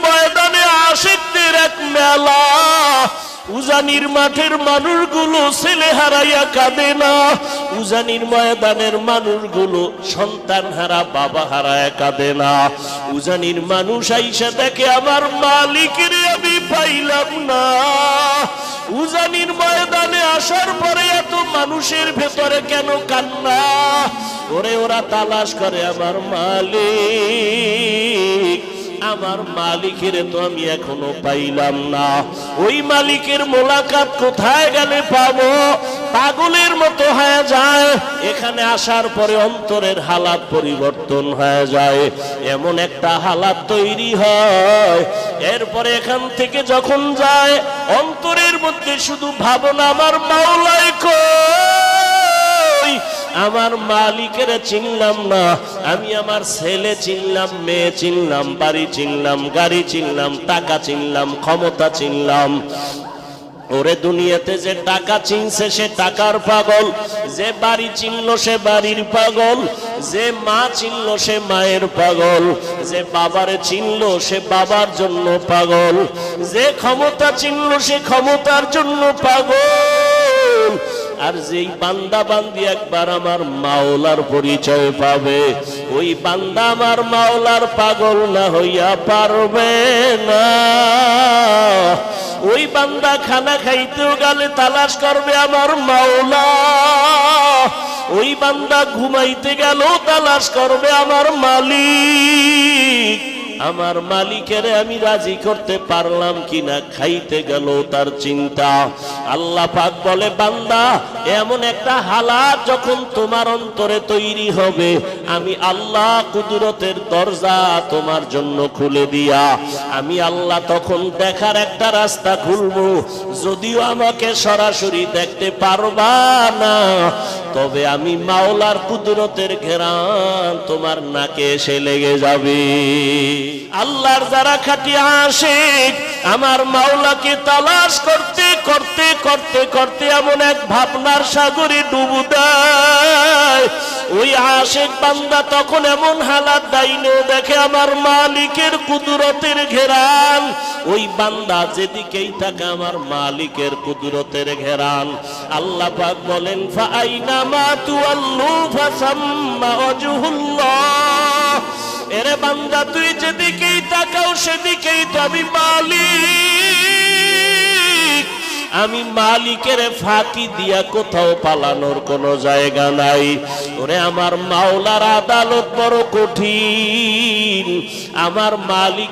ময়দানে আশিকদের এক মেলা। উজানির মাঠের মানুষগুলো ছেলে হারাইয়া কাঁদে না, উজানির ময়দানের মানুষগুলো সন্তান হারা বাবা হারায় কাঁদে না। উজানির মানুষ আইসা দেখে আমার মালিকের আমি পাইলাম না। উজানির ময়দানে আসার পরে এত মানুষের ভেতরে কেন কান্না? ওরে ওরা তালাশ করে আমার মালিক, আমার মালিকের তো আমি এখনো পাইলাম না। ওই মালিকের মোলাকাত কোথায় গেলে পাবো? পাগলের মতো হয়ে যায়। এখানে আসার পরে অন্তরের হালাত পরিবর্তন হয়ে যায়, এমন একটা হালাত তৈরি হয়। এরপরে এখান থেকে যখন যায় অন্তরের মধ্যে শুধু ভাবনা, আমার মাওলাই কই, আমার মালিকের চিনলাম না। আমি আমার ছেলে চিনলাম, মেয়ে চিনলাম, বাড়ি চিনলাম, গাড়ি চিনলাম, টাকা চিনলাম, ক্ষমতা চিনলাম। ওরে দুনিয়াতে যে টাকা চিনছে সে টাকার পাগল, যে বাড়ি চিনলো সে বাড়ির পাগল, যে মা চিনলো সে মায়ের পাগল, যে বাবারে চিনলো সে বাবার জন্য পাগল, যে ক্ষমতা চিনলো সে ক্ষমতার জন্য পাগল। আর যেই বান্দা বান্দি একবার আমার মাওলার পরিচয় পাবে, ওই বান্দা আমার মাওলার পাগল না হইয়া পারবে না। ওই বান্দা খানা খাইতেও গেলে তালাশ করবে আমার মাওলা, ওই বান্দা ঘুমাইতে গেলেও তালাশ করবে আমার মালিক। আমার মালিকের আমি রাজি করতে পারলাম কিনা খাইতে গেল তার চিন্তা। আল্লাহ পাক বলে, বান্দা এমন একটা হালাত যখন তোমার অন্তরে তৈরি হবে, আমি আল্লাহ কুদরতের দরজা তোমার জন্য খুলে দিয়া আমি আল্লাহ তখন দেখার একটা রাস্তা খুলবো। যদিও আমাকে সরাসরি দেখতে পারবা না, তবে আমি মাওলার কুদরতের ঘেরান তোমার নাকে এসে লেগে যাবে। আল্লাহর যারা খাঁটি আশিক আমার মাওলাকে তালাশ করতে করতে করতে করতে এমন এক ভাবনার সাগরে ডুবু দেয়। ওই আশিক বান্দা তখন এমন হালাত ডাইনেও দেখে আমার মালিকের কুদরতের ঘেরান। ওই বান্দা যেদিকেই থাকে আমার মালিকের কুদরতের ঘেরান। আল্লাহ পাক বলেন, ফাআইনামা তুওয়াল্লু ফাসাম্মা ওয়াজহুল্লাহ। এরে বান্দা তুই যেদিকেই তাকাও সেদিকেই তো আমি মালিক। আমি মালিকের ফাঁকি দিয়া কোথাও পালানোর কোনো জায়গা নাই। ওরে আমার মাওলার আদালত বড় কঠিন। আমার মালিক